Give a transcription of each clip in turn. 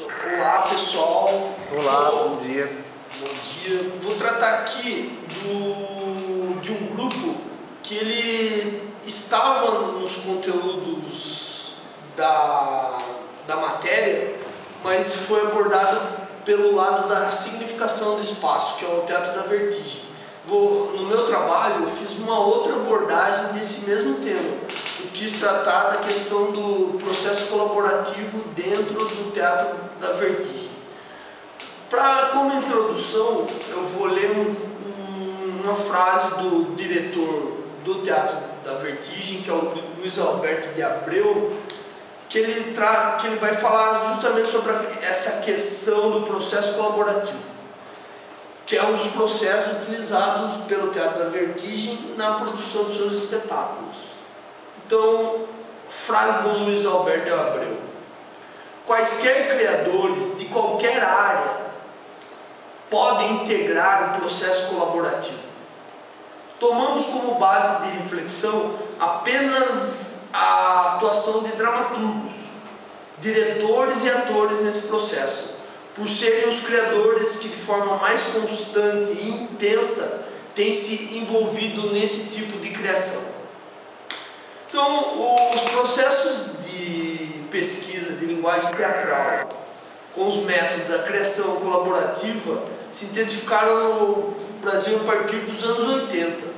Olá pessoal. Olá, bom dia. Bom dia. Vou tratar aqui de um grupo que ele estava nos conteúdos da matéria, mas foi abordado pelo lado da significação do espaço, que é o teatro da vertigem. No meu trabalho eu fiz uma outra abordagem desse mesmo tema. Eu quis tratar da questão do processo colaborativo dentro do teatro da vertigem. Como introdução, eu vou ler uma frase do diretor do Teatro da Vertigem, que é o Luiz Alberto de Abreu, que ele vai falar justamente sobre essa questão do processo colaborativo, que é um dos processos utilizados pelo Teatro da Vertigem na produção dos seus espetáculos. Então, frase do Luiz Alberto de Abreu: quaisquer criadores de qualquer área podem integrar o processo colaborativo. Tomamos como base de reflexão apenas a atuação de dramaturgos, diretores e atores nesse processo, por serem os criadores que de forma mais constante e intensa têm se envolvido nesse tipo de criação. Então, os processos de pesquisa de linguagem teatral com os métodos da criação colaborativa se intensificaram no Brasil a partir dos anos 80.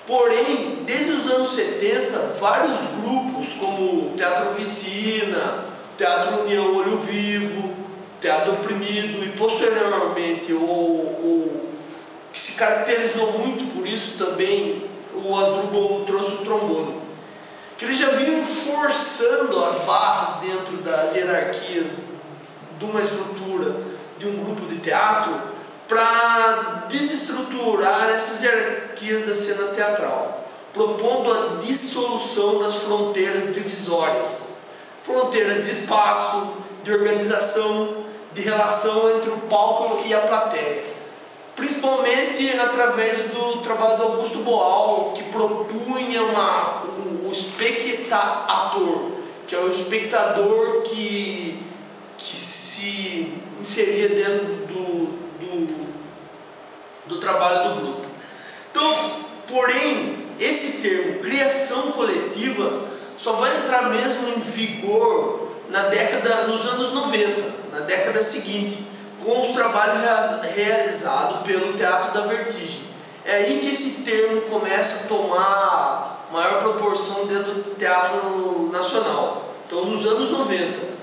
Porém, desde os anos 70, vários grupos como o Teatro Oficina, Teatro União Olho Vivo, Teatro Oprimido e posteriormente o que se caracterizou muito por isso também, o Asdrubal trouxe o trombone, que eles já vinham forçando as barras dentro das hierarquias de uma estrutura de um grupo de teatro para desestruturar essas hierarquias da cena teatral, propondo a dissolução das fronteiras divisórias, fronteiras de espaço, de organização, de relação entre o palco e a plateia, principalmente através do trabalho do Augusto Boal, que propunha o espectador, que é o espectador que se inseria dentro do trabalho do grupo. Então, porém, esse termo criação coletiva só vai entrar mesmo em vigor nos anos 90, na década seguinte, com os trabalhos realizados pelo Teatro da Vertigem. É aí que esse termo começa a tomar maior proporção dentro do teatro nacional. Então, nos anos 90.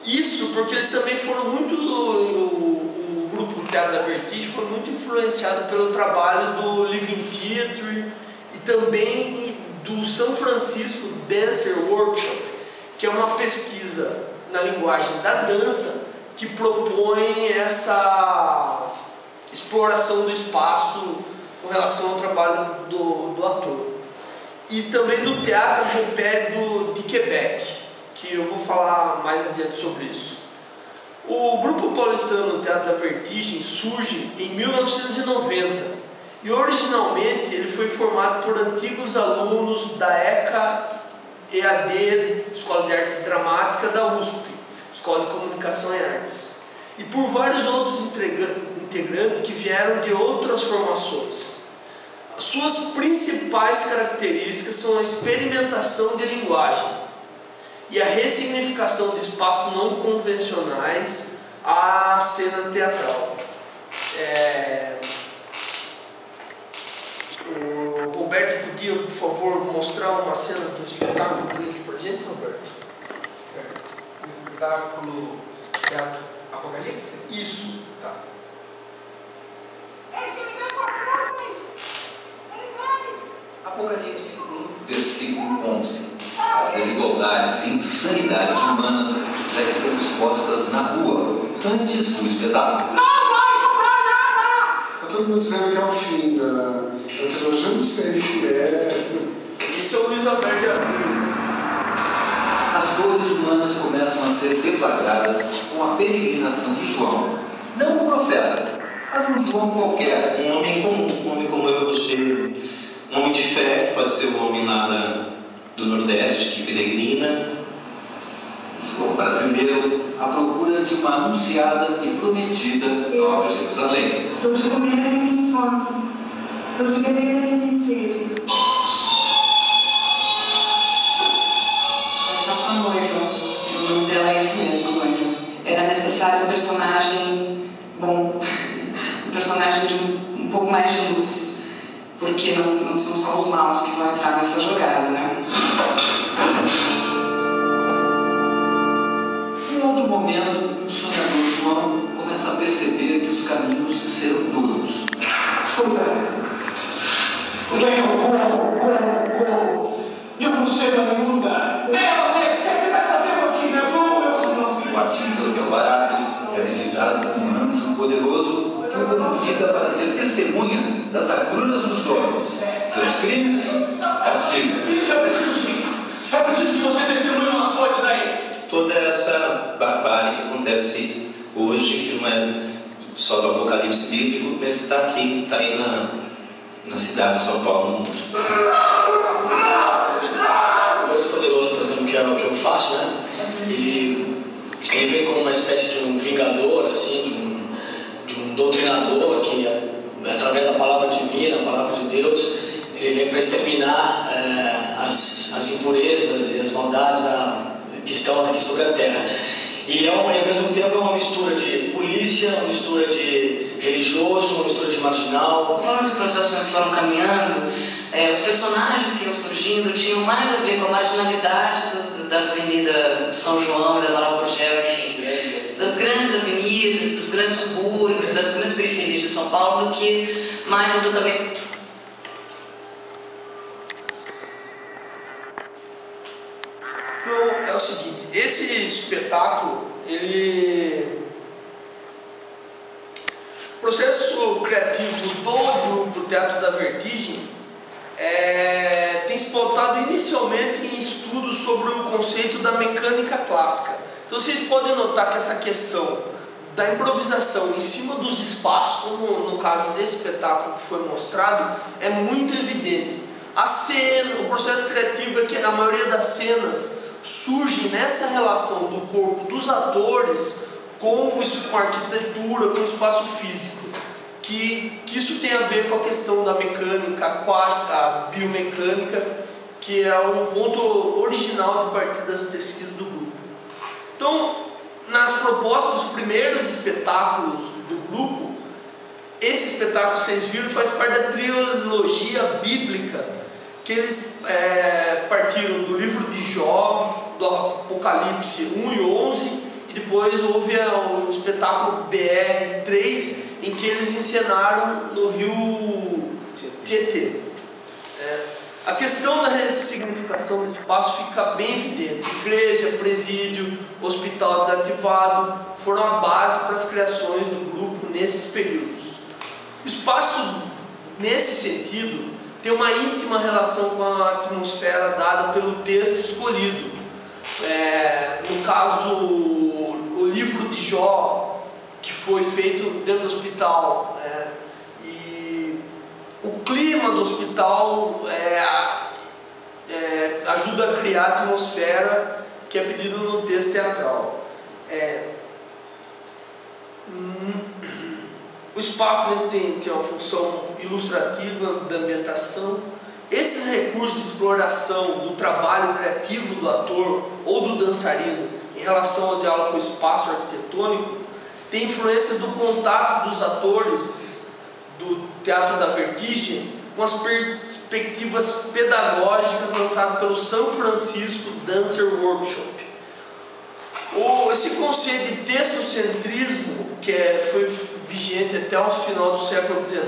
Isso porque eles também foram muito, o grupo Teatro da Vertigem foi muito influenciado pelo trabalho do Living Theatre e também do São Francisco Dancer Workshop, que é uma pesquisa na linguagem da dança que propõe essa exploração do espaço com relação ao trabalho do ator. E também do Teatro Repère de Quebec, que eu vou falar mais adiante sobre isso. O grupo paulistano Teatro da Vertigem surge em 1990 e originalmente ele foi formado por antigos alunos da ECA EAD, Escola de Arte Dramática da USP, Escola de Comunicação e Artes, e por vários outros integrantes que vieram de outras formações. As suas principais características são a experimentação de linguagem e a ressignificação de espaços não convencionais à cena teatral. O Roberto podia, por favor, mostrar uma cena do espetáculo deles para a gente, Roberto? Certo. O espetáculo Teatro Apocalipse? Isso. Tá. Apocalipse 1, versículo 11. As desigualdades e insanidades humanas já estão expostas na rua, antes do espetáculo. Não vai sobrar nada! Tá todo mundo dizendo que é o fim da trilogia, eu não sei se é. Esse é o Luiz Alberto de Abreu. As dores humanas começam a ser deflagradas com a peregrinação de João, não um profeta, mas um João qualquer, um homem comum, um homem como eu e você, um homem de fé, pode ser um homem lá do Nordeste, que peregrina. João brasileiro à procura de uma anunciada e prometida Nova Jerusalém. Dor de comer quem tem fome, dor de beber quem tem sede. Eu faço a noiva, o nome dela é esse mesmo, noiva. Era necessário um personagem bom, um personagem de um pouco mais de luz, porque não são só os maus que vão entrar nessa jogada, né? Em outro momento, o sonhador João começa a perceber que os caminhos serão duros. Escuta, como? Eu não chego a nenhum lugar. O que você vai fazer aqui, meu João? O atingido é o barato, é visitado por um anjo poderoso que o convida para ser testemunha das agruras dos sonhos. Seus crimes, castigo. Isso eu preciso sim. Eu preciso que você testemunhe umas coisas aí. Toda essa barbárie que acontece hoje, que não é só do Apocalipse bíblico, mas que está aqui, está aí na cidade de São Paulo, no mundo. O Deus poderoso, por exemplo, que é o que eu faço, né? Ele vem como uma espécie de um vingador, assim, de um doutrinador que, através da palavra divina, a palavra de Deus, ele vem para exterminar as impurezas e as maldades que estão aqui sobre a terra. E ao mesmo tempo é uma mistura de polícia, uma mistura de religioso, uma mistura de marginal. Conforme as improvisações foram caminhando, os personagens que iam surgindo tinham mais a ver com a marginalidade da Avenida São João, da Amaral Gurgel, enfim, das grandes avenidas, dos grandes subúrbios, das grandes periferias de São Paulo, do que mais exatamente. Então, é o seguinte, esse espetáculo, o processo criativo do grupo Teatro da Vertigem tem se pautado inicialmente em estudos sobre o conceito da mecânica clássica. Então vocês podem notar que essa questão da improvisação em cima dos espaços, como no caso desse espetáculo que foi mostrado, é muito evidente. A cena, o processo criativo é que a maioria das cenas surge nessa relação do corpo dos atores com a arquitetura, com o espaço físico, que isso tem a ver com a questão da mecânica quântica, a biomecânica, que é um ponto original de partida das pesquisas do grupo. Então, nas propostas dos primeiros espetáculos do grupo, esse espetáculo que vocês viram faz parte da trilogia bíblica, que eles partiram do livro de Jó, do Apocalipse 1 e 11, e depois houve o espetáculo BR3, em que eles encenaram no rio Tietê. A questão da ressignificação do espaço fica bem evidente. Igreja, presídio, hospital desativado foram a base para as criações do grupo nesses períodos. O espaço, nesse sentido, tem uma íntima relação com a atmosfera dada pelo texto escolhido. No caso, o livro de Jó, que foi feito dentro do hospital, e o clima do hospital ajuda a criar a atmosfera que é pedida no texto teatral. O espaço tem uma função ilustrativa da ambientação. Esses recursos de exploração do trabalho criativo do ator ou do dançarino em relação ao diálogo com o espaço arquitetônico tem influência do contato dos atores do Teatro da Vertigem com as perspectivas pedagógicas lançadas pelo São Francisco Dancer Workshop. Esse conceito de textocentrismo, que foi vigente até o final do século XIX,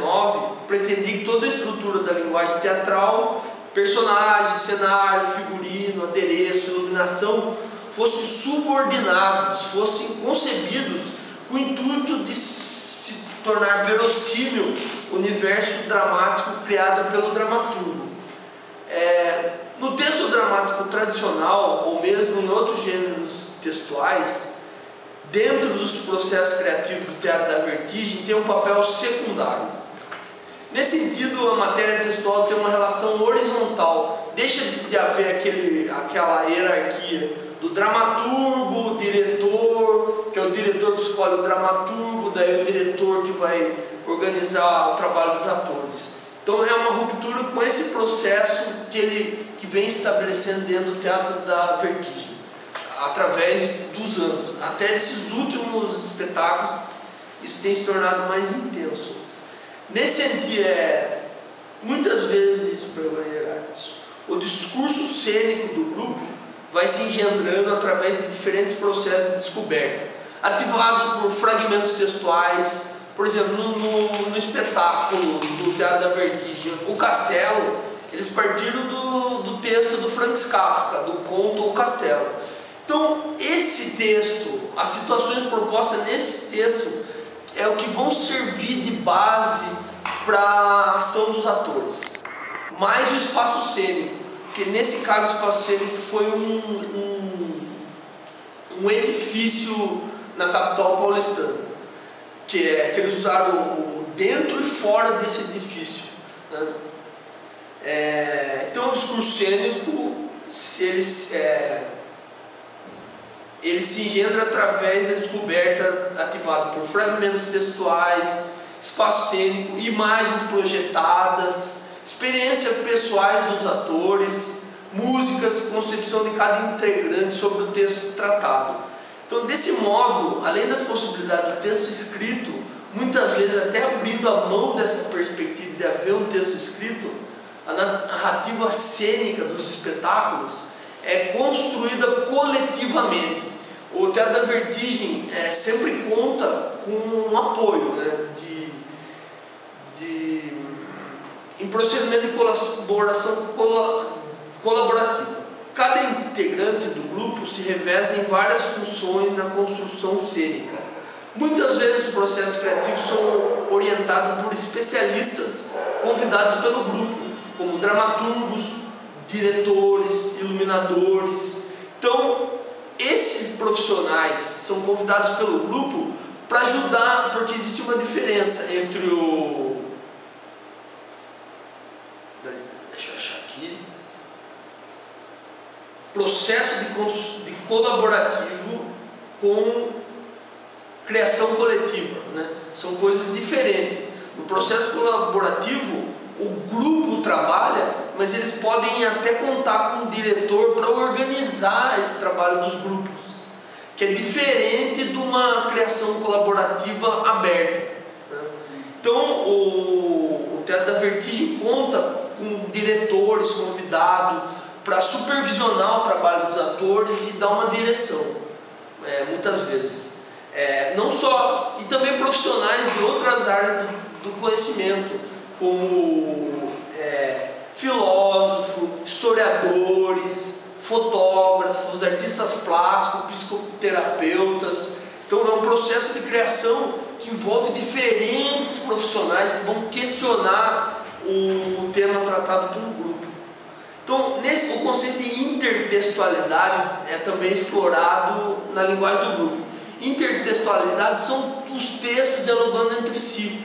pretendia que toda a estrutura da linguagem teatral, personagens, cenário, figurino, adereço, iluminação, fossem subordinados, fossem concebidos com o intuito de se tornar verossímil o universo dramático criado pelo dramaturgo. No texto dramático tradicional, ou mesmo em outros gêneros textuais, dentro dos processos criativos do Teatro da Vertigem, tem um papel secundário. Nesse sentido, a matéria textual tem uma relação horizontal, deixa de haver aquela hierarquia do dramaturgo, diretor, que é o diretor que escolhe o dramaturgo, daí o diretor que vai organizar o trabalho dos atores. Então é uma ruptura com esse processo que vem estabelecendo dentro do Teatro da Vertigem, através dos anos. Até esses últimos espetáculos, isso tem se tornado mais intenso. Nesse sentido, muitas vezes, o discurso cênico do grupo vai se engendrando através de diferentes processos de descoberta, ativado por fragmentos textuais. Por exemplo, no espetáculo do Teatro da Vertigem, O Castelo, eles partiram do texto do Franz Kafka, do conto O Castelo. Então, esse texto, as situações propostas nesse texto, é o que vão servir de base para a ação dos atores. Mais o espaço cênico, porque nesse caso o espaço cênico foi um edifício na capital paulistana, que eles usaram dentro e fora desse edifício, né? Então o discurso cênico, ele se engendra através da descoberta ativada por fragmentos textuais, espaço cênico, imagens projetadas, experiências pessoais dos atores, músicas, concepção de cada integrante sobre o texto tratado. Então, desse modo, além das possibilidades do texto escrito, muitas vezes até abrindo a mão dessa perspectiva de haver um texto escrito, a narrativa cênica dos espetáculos é construída coletivamente. O Teatro da Vertigem sempre conta com um apoio, né, em procedimento de colaboração colaborativa. Cada integrante do grupo se reveza em várias funções na construção cênica. Muitas vezes os processos criativos são orientados por especialistas convidados pelo grupo, como dramaturgos, diretores, iluminadores. Então, esses profissionais são convidados pelo grupo para ajudar, porque existe uma diferença entre o... Deixa eu achar aqui. Processo de colaborativo com criação coletiva, né? São coisas diferentes. No processo colaborativo, o grupo trabalha, mas eles podem até contar com um diretor para organizar esse trabalho dos grupos, que é diferente de uma criação colaborativa aberta, né? Então, o Teatro da Vertigem conta com diretores convidados para supervisionar o trabalho dos atores e dar uma direção, muitas vezes. Não só, e também profissionais de outras áreas do conhecimento, como filósofos, historiadores, fotógrafos, artistas plásticos, psicoterapeutas. Então é um processo de criação que envolve diferentes profissionais que vão questionar o tema tratado pelo grupo. Então, o conceito de intertextualidade é também explorado na linguagem do grupo. Intertextualidade são os textos dialogando entre si,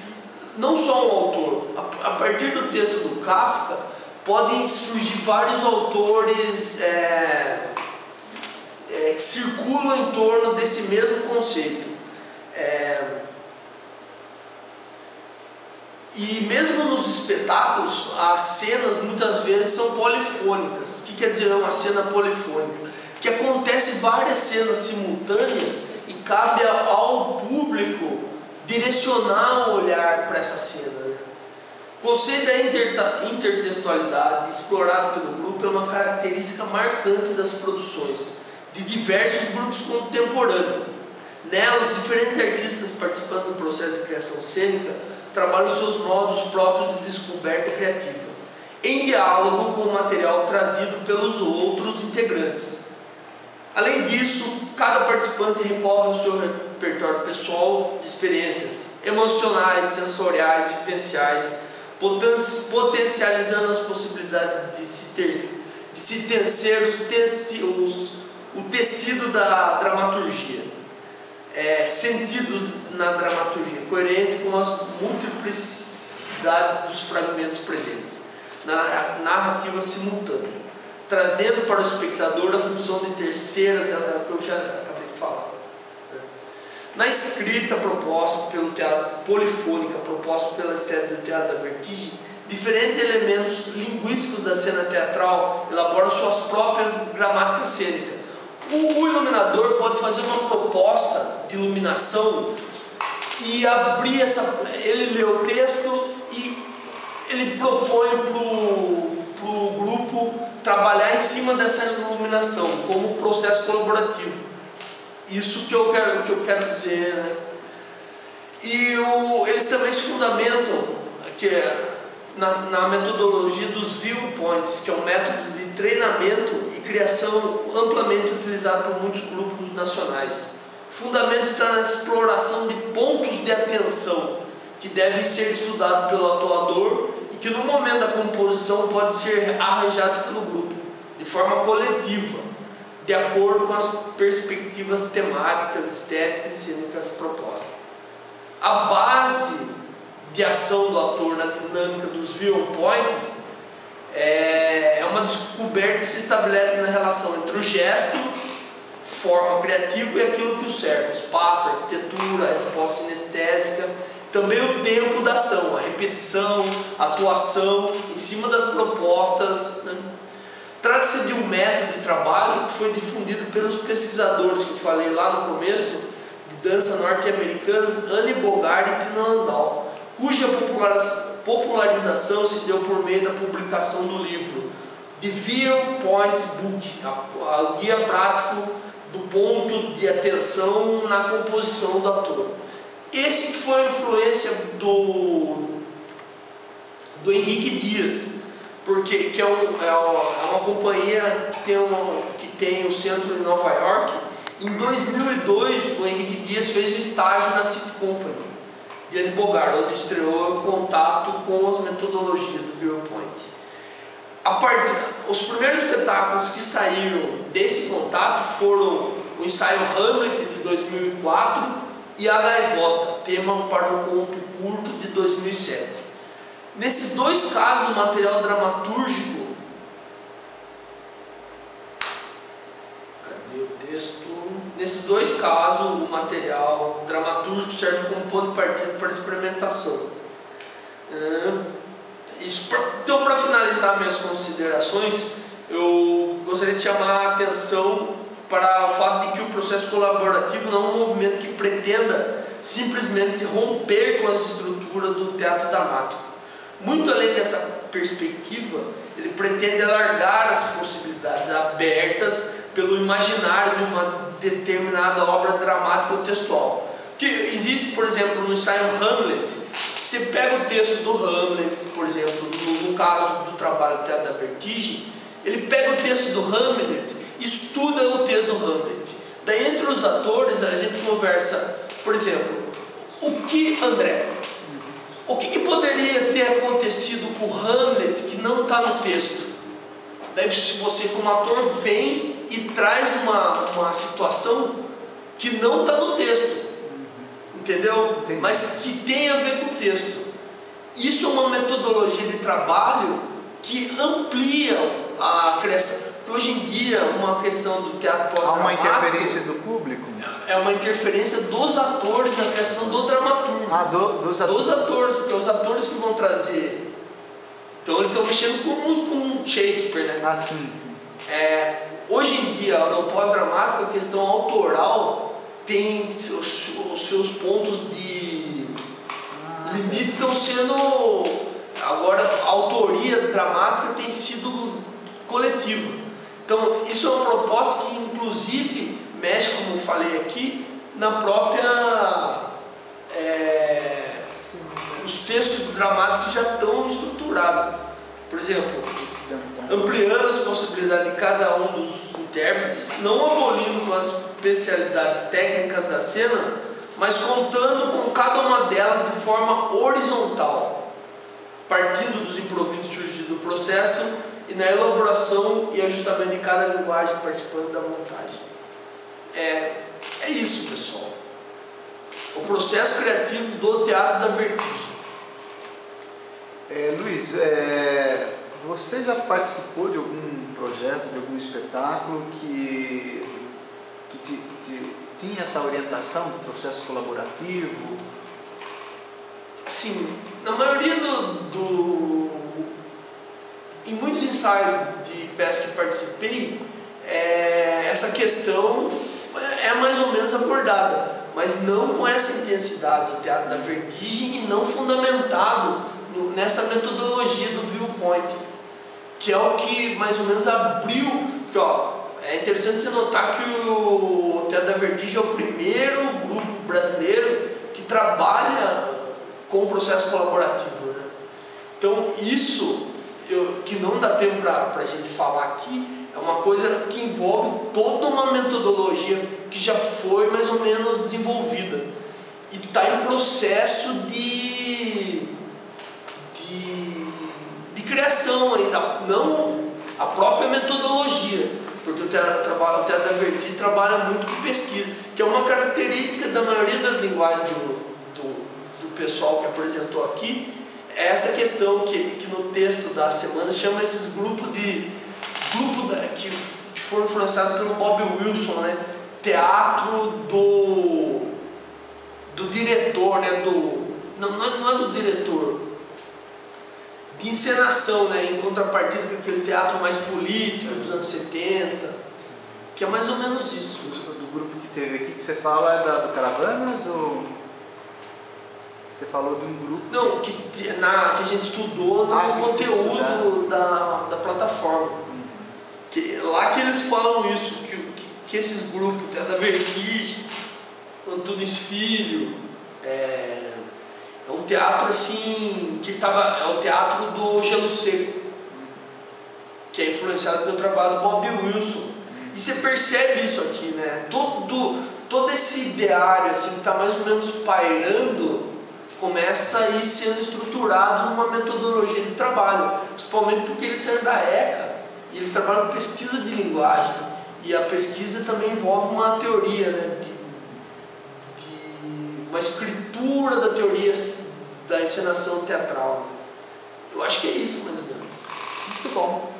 não só um autor. A partir do texto do Kafka, podem surgir vários autores que circulam em torno desse mesmo conceito. E mesmo nos espetáculos, as cenas muitas vezes são polifônicas. O que quer dizer uma cena polifônica? Que acontece várias cenas simultâneas e cabe ao público direcionar o olhar para essa cena, né? O conceito da intertextualidade explorado pelo grupo é uma característica marcante das produções de diversos grupos contemporâneos. Nela, os diferentes artistas participando do processo de criação cênica trabalham seus modos próprios de descoberta criativa, em diálogo com o material trazido pelos outros integrantes. Além disso, cada participante recorre ao seu repertório pessoal de experiências emocionais, sensoriais, vivenciais, potencializando as possibilidades de se tecer o tecido da dramaturgia. Sentidos na dramaturgia, coerente com as multiplicidades dos fragmentos presentes na narrativa simultânea. trazendo para o espectador a função de terceiras, que eu já acabei de falar. Na escrita proposta pelo teatro polifônica, proposta pela estética do teatro da Vertigem, diferentes elementos linguísticos da cena teatral elaboram suas próprias gramáticas cênicas. O iluminador pode fazer uma proposta de iluminação e abrir ele lê o texto e ele propõe para o grupo trabalhar em cima dessa iluminação como processo colaborativo. Isso que eu quero dizer, né? E eles também se fundamentam na metodologia dos viewpoints, que é um método de treinamento e criação amplamente utilizado por muitos grupos nacionais. O fundamento está na exploração de pontos de atenção que devem ser estudados pelo atuador e que no momento da composição pode ser arranjado pelo grupo, de forma coletiva, de acordo com as perspectivas temáticas, estéticas e cênicas propostas. A base de ação do ator na dinâmica dos viewpoints é uma descoberta que se estabelece na relação entre o gesto, forma criativa, e aquilo que o cerca: espaço, arquitetura, a resposta sinestésica, também o tempo da ação, a repetição, a atuação em cima das propostas, né? Trata-se de um método de trabalho que foi difundido pelos pesquisadores que eu falei lá no começo, de dança norte-americanas, Anne Bogart e Tina Landau, cuja popularização se deu por meio da publicação do livro The Viewpoint Book, o guia prático do ponto de atenção na composição do ator. Esse foi a influência do Henrique Dias, porque que é uma companhia que tem o centro em Nova York. Em 2002, o Henrique Dias fez o estágio na City Company de Anne Bogart, onde estreou em contato com as metodologias do viewpoint. Os primeiros espetáculos que saíram desse contato foram o ensaio Hamlet de 2004 e A Gaivota, tema para um conto curto de 2007. Nesses dois casos, o material dramatúrgico... Cadê o texto? Nesses dois casos, o material dramatúrgico serve como ponto de partida para a experimentação. Então, para finalizar minhas considerações, eu gostaria de chamar a atenção para o fato de que o processo colaborativo não é um movimento que pretenda simplesmente romper com as estruturas do teatro dramático. Muito além dessa perspectiva, ele pretende alargar as possibilidades abertas pelo imaginário de uma determinada obra dramática ou textual. Que existe, por exemplo, no ensaio Hamlet, você pega o texto do Hamlet, por exemplo, no caso do trabalho do Teatro da Vertigem, ele pega o texto do Hamlet, estuda o texto do Hamlet. Daí, entre os atores, a gente conversa, por exemplo, o que poderia ter acontecido com o Hamlet que não está no texto? Daí você, como ator, vem e traz uma situação que não está no texto, entendeu? Mas que tem a ver com o texto. Isso é uma metodologia de trabalho que amplia a criação. Porque hoje em dia, uma questão do teatro pós-dramático... Há uma interferência do público? É uma interferência dos atores na criação do dramaturgo. Dos atores, porque os atores que vão trazer... Então eles estão mexendo com Shakespeare, né? Ah, sim. Hoje em dia, no pós-dramático, a questão autoral tem os seus pontos de limite estão sendo... Agora, a autoria dramática tem sido coletiva. Então, isso é uma proposta que, inclusive, mexe, como eu falei aqui, na própria... os textos dramáticos já estão estruturados. Por exemplo, ampliando as possibilidades de cada um dos intérpretes, não abolindo com as especialidades técnicas da cena, mas contando com cada uma delas de forma horizontal, partindo dos improvisos surgidos do processo e na elaboração e ajustamento de cada linguagem, participando da montagem. É isso, pessoal. O processo criativo do Teatro da Vertigem. Luiz, Você já participou de algum projeto, de algum espetáculo que tinha essa orientação do processo colaborativo? Sim, na maioria em muitos ensaios de peça que participei, essa questão é mais ou menos abordada, mas não com essa intensidade do Teatro da Vertigem e não fundamentado nessa metodologia do viewpoint, que é o que mais ou menos abriu, porque é interessante você notar que o Teatro da Vertigem é o primeiro grupo brasileiro que trabalha com o processo colaborativo, né? Então isso, que não dá tempo para a gente falar aqui, é uma coisa que envolve toda uma metodologia que já foi mais ou menos desenvolvida e está em processo de criação ainda, não a própria metodologia, porque o Teatro da Vertigem trabalha muito com pesquisa, que é uma característica da maioria das linguagens do pessoal que apresentou aqui, é essa questão que no texto da semana chama esses grupos que foram influenciados pelo Bob Wilson, né? Teatro do diretor, né? Não é do diretor, de encenação, né? Em contrapartida com aquele teatro mais político dos anos 70, que é mais ou menos isso. Do grupo que teve aqui que você fala é do Caravanas ou você falou de um grupo? Não, que a gente estudou no conteúdo da plataforma. Lá que eles falam isso, que esses grupos, da Vertigem, Antunes Filho, é um teatro assim, é o teatro do Gelo Seco, que é influenciado pelo trabalho do Bob Wilson. E você percebe isso aqui, né? Todo esse ideário assim, que está mais ou menos pairando, começa a ir sendo estruturado numa metodologia de trabalho, principalmente porque eles saíram da ECA e eles trabalham com pesquisa de linguagem, e a pesquisa também envolve uma teoria, né, uma escritura da teoria da encenação teatral. Eu acho que é isso mais ou menos. Muito bom.